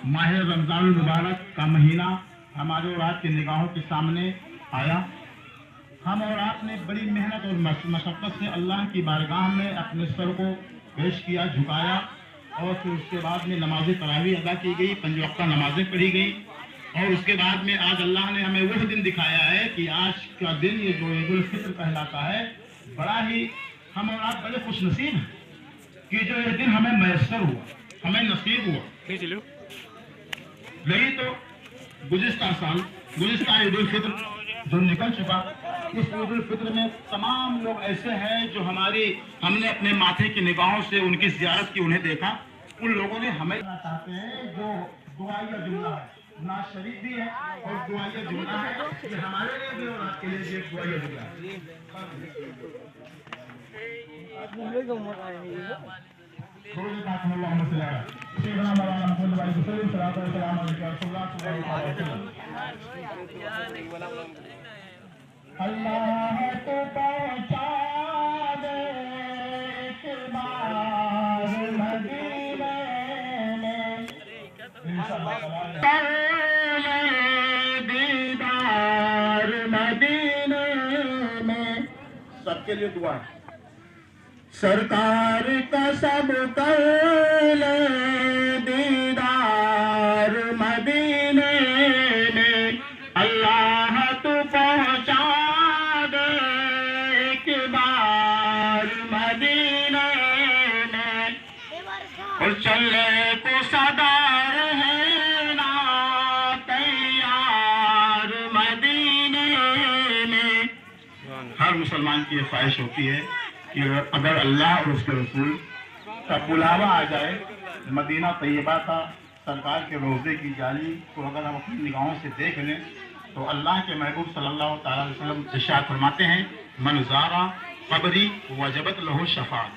माह रमजान मुबारक का महीना हमारे और आपकी निगाहों के सामने आया। हम और आपने बड़ी मेहनत और मशक्क़त से अल्लाह की बारगाह में अपने सर को पेश किया, झुकाया, और फिर उसके बाद में नमाज तरावी अदा की गई, 5 वक्त नमाजें पढ़ी गई, और उसके बाद में आज अल्लाह ने हमें वह दिन दिखाया है कि आज का दिन ये जो ईद उल फित्र कहलाता है, बड़ा ही हम और आप बड़े खुश नसीब हैं कि जो ये दिन हमें मैसर हुआ, हमें नसीब हुआ। यही तो गुज़िश्ता साल, गुज़िश्ता ईद उल फित्र जो निकल चुका, इस ईद उल फित्र में तमाम लोग ऐसे हैं जो हमने अपने माथे की निगाहों से उनकी ज़ियारत की, उन्हें देखा। उन लोगों ने हमें चाहते हैं जो दुआया जुमला है, नाज शरीफ भी है और दुआया जुमला है, ये हमारे लिए भी और आपके लिए भी एक दुआया जुमला है। अल्लाह तो पहुंचा दे एक बार मदीने में, दीदार मदीने में। सबके लिए दुआ है। सरकार का सब कर ले दीदार मदीने में, अल्लाह तो पहुंचा दे एक बार मदीने में, और चले को सदा रहना तैयार मदीने में। हर मुसलमान की ये ख्वाहिश होती है कि अगर अल्लाह और उसके रसूल का बुलावा आ जाए, मदीना तैयबा का, सरकार के रोज़े की जाली को अगर हम अपनी निगाहों से देख लें, तो अल्लाह के महबूब सल्लल्लाहु अलैहि वसल्लम इरशाद फरमाते हैं, मन ज़ारा क़ब्री वजबत लहु शफ़ाअत।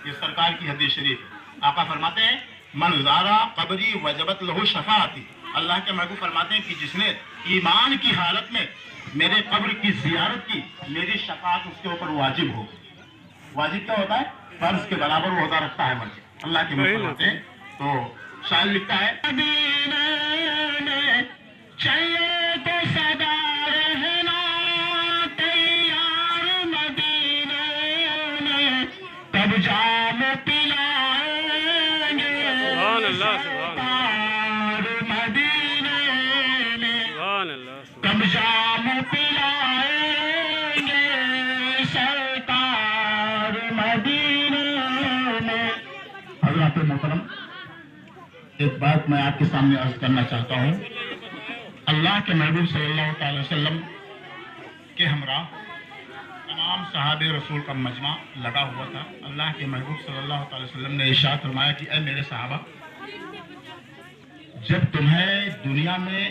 ये सरकार की हदीस शरीफ। आका फरमाते हैं, मन ज़ारा क़ब्री वजबत लहु शफ़ाअती। अल्लाह के महबूब फरमाते हैं कि जिसने ईमान की हालत में मेरे कब्र की ज़ियारत की, मेरी शफ़ाअत उसके ऊपर वाजिब हो। वाजिब क्या होता है? फर्ज के बराबर वो होता रखता है मर्ज। अल्लाह के महबूब फरमाते हैं। तो शायर लिखता है, चले तो सदा रहना तैयार मदीने में, तब जाम पिलाएंगे सरकार मदीने में, तब जाम पिलाएंगे सरकार मदीने में। हज़रात मोहतरम, एक बात मैं आपके सामने अर्ज करना चाहता हूँ। अल्लाह के महबूब सल्लल्लाहु अलैहि वसल्लम के हमरा तमाम सहाबे रसूल का मजमा लगा हुआ था। अल्लाह के महबूब सल्लल्लाहु अलैहि वसल्लम ने इरशाद फरमाया कि ऐ मेरे सहाबा, जब तुम्हें दुनिया में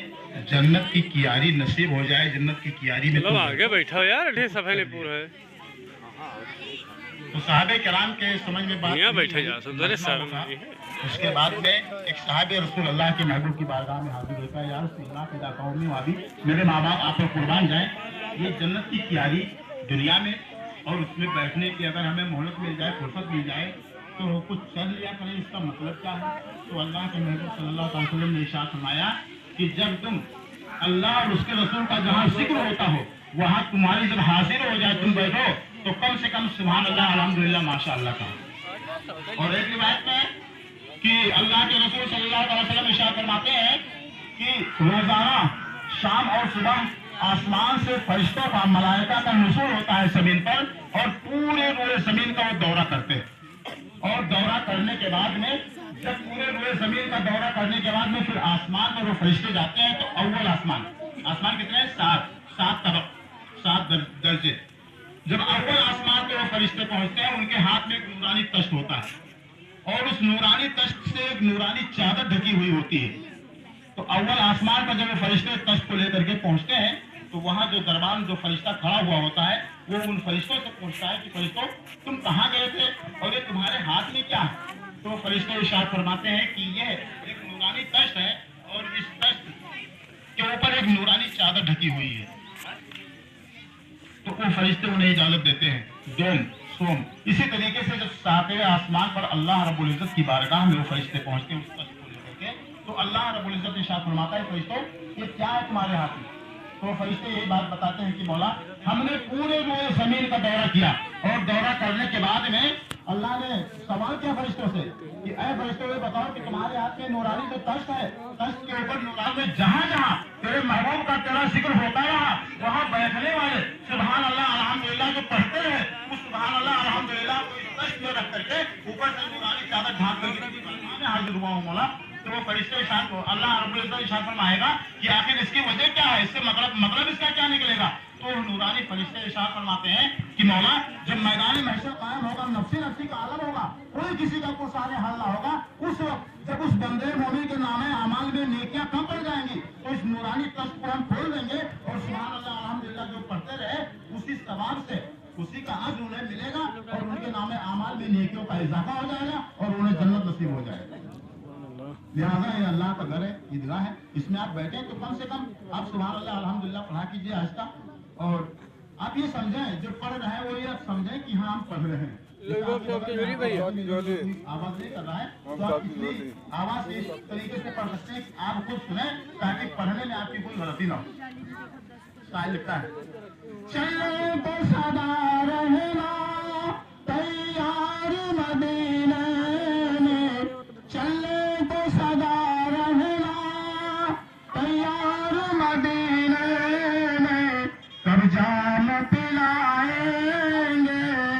जन्नत की कियारी नसीब हो जाए, जन्नत की कियारी में तुम आगे बैठा हो यार, सफाई पूरा है, तो सहाबे किराम के समझ में बात बैठे जा सकते। उसके बाद में एक साहिब रसूल अल्लाह के महबूब की बारगाह में हाजिर होता है, यार सीना पैदा कौमी वादी, मेरे माँ बाप आप पर कुर्बान जाए, ये जन्नत की कियारी दुनिया में, और उसमें बैठने की अगर हमें मोहलत मिल जाए, फुर्सत मिल जाए, तो कुछ चल लिया करें, इसका मतलब क्या है? तो अल्लाह के महबूब सल्लल्लाहु अलैहि वसल्लम ने इरशाद फरमाया कि जब तुम अल्लाह और उसके रसूल का जहाँ जिक्र होता हो, वहाँ तुम्हारी जब हाजिर हो जाए, तुम बैठो, तो कम से कम सुभान अल्लाह अल्हम्दुलिल्लाह माशाअल्लाह का। और एक रिवायत में कि अल्लाह के रसूल सल्लल्लाहु अलैहि वसल्लम इरशाद फरमाते हैं कि रोजाना शाम और सुबह आसमान से फरिश्तों का, मलाइका का नुज़ूल होता है जमीन पर, और पूरे जमीन का वो दौरा करते हैं। और दौरा करने के बाद में, जब पूरे जमीन का दौरा करने के बाद में फिर आसमान में वो फरिश्ते जाते हैं, तो अव्वल आसमान, आसमान कितने हैं? 7 तबक, 7 दर्जे। जब अव्वल आसमान पे वो फरिश्ते पहुंचते हैं, उनके हाथ में एक नूरानी तश्त होता है, और उस नूरानी तश्त से एक नूरानी चादर ढकी हुई होती है। तो अव्वल आसमान पर जब फरिश्ते तश्त को लेकर के पहुंचते हैं, तो वहां जो दरबान, जो फरिश्ता खड़ा हुआ होता है, वो उन फरिश्तों से पूछता है कि फरिश्तों, तुम कहाँ गए थे और ये तुम्हारे हाथ में क्या है? तो फरिश्ते इरशाद फरमाते हैं कि ये एक नूरानी तश्त है, और इस तश्त के ऊपर एक नूरानी चादर ढकी हुई है। तो वो फरिश्ते उन्हें इजाजत देते हैं, दोम सोम। इसी तरीके से जब सातवें आसमान पर अल्लाह रब्बुल इज्जत की बारगाह में वो फरिश्ते पहुंचते हैं उस तश्त को लेकर के, तो अल्लाह रब्बुल इज्जत इरशाद फरमाता है फरिश्तों ये क्या है तुम्हारे हाथ में? तो फरिश्ते यही बात बताते हैं कि मौला हमने पूरे रोए जमीन का दौरा किया और दौरा करने के बाद में अल्लाह ने सवाल किया फरिश्तों से कि ऐ फरिश्तों ये बताओ कि तुम्हारे हाथ में नूरानी जो तश्त है, तश्त के ऊपर नूरानी में जहाँ जहाँ तेरे महबूब का तेरा जिक्र होता रहा वहाँ बैठने वाले सुभान अल्लाह अल्हम्दुलिल्लाह जो पढ़ते हैं उस सुभान अल्लाह अल्हम्दुलिल्लाह को इस तश्त में रख करके ऊपर से नूरानी चादर ढांक करके हाजिर हुआ हूँ मौला। तो वो फरिश्ते अल्लाह रब्बुल इज्जत इरशाद फरमाएगा कि आखिर इसकी वजह क्या है, इससे मतलब इसका क्या निकलेगा? तो नूरानी फरिश्ते इरशाद फरमाते हैं कि मौला जब मैदान महशर कायम होगा, नफ्सी नफ्सी का आलम होगा, कोई किसी का कुर्साने हाल ना होगा, उस वक्त जब उस बंदे मोमिन के नामे अमाल में नेकियां कम पड़ जाएंगी तो इस नूरानी तश्त को हम खोल देंगे और सुभान अल्लाह अल्हम्दुलिल्लाह जो पढ़ते रहे उसी सवाब से उसी का अज्र उन्हें मिलेगा और उनके नामे अमाल में नेकियों का इजाफा हो जाएगा और उन्हें जन्नत नसीब हो जाएगा। लिहाजा ये अल्लाह का घर है, ईदगाह है, इसमें आप बैठे तो कम से कम आप सुभान अल्लाह अल्हम्दुलिल्लाह पढ़ा कीजिए आहिस्ता और आप ये समझें जो पढ़ रहे हैं वो ये आप समझें कि हाँ हम पढ़ रहे हैं। आवाज नहीं कर रहा है तो आप इसलिए आवाज से इस तरीके से पढ़ सकते हैं कि आप खुद सुने ताकि पढ़ने में आपकी कोई गलती ना हो। शायद लिखता है चलो तो सदा रहना तैयार मदीने में, चले तो सदा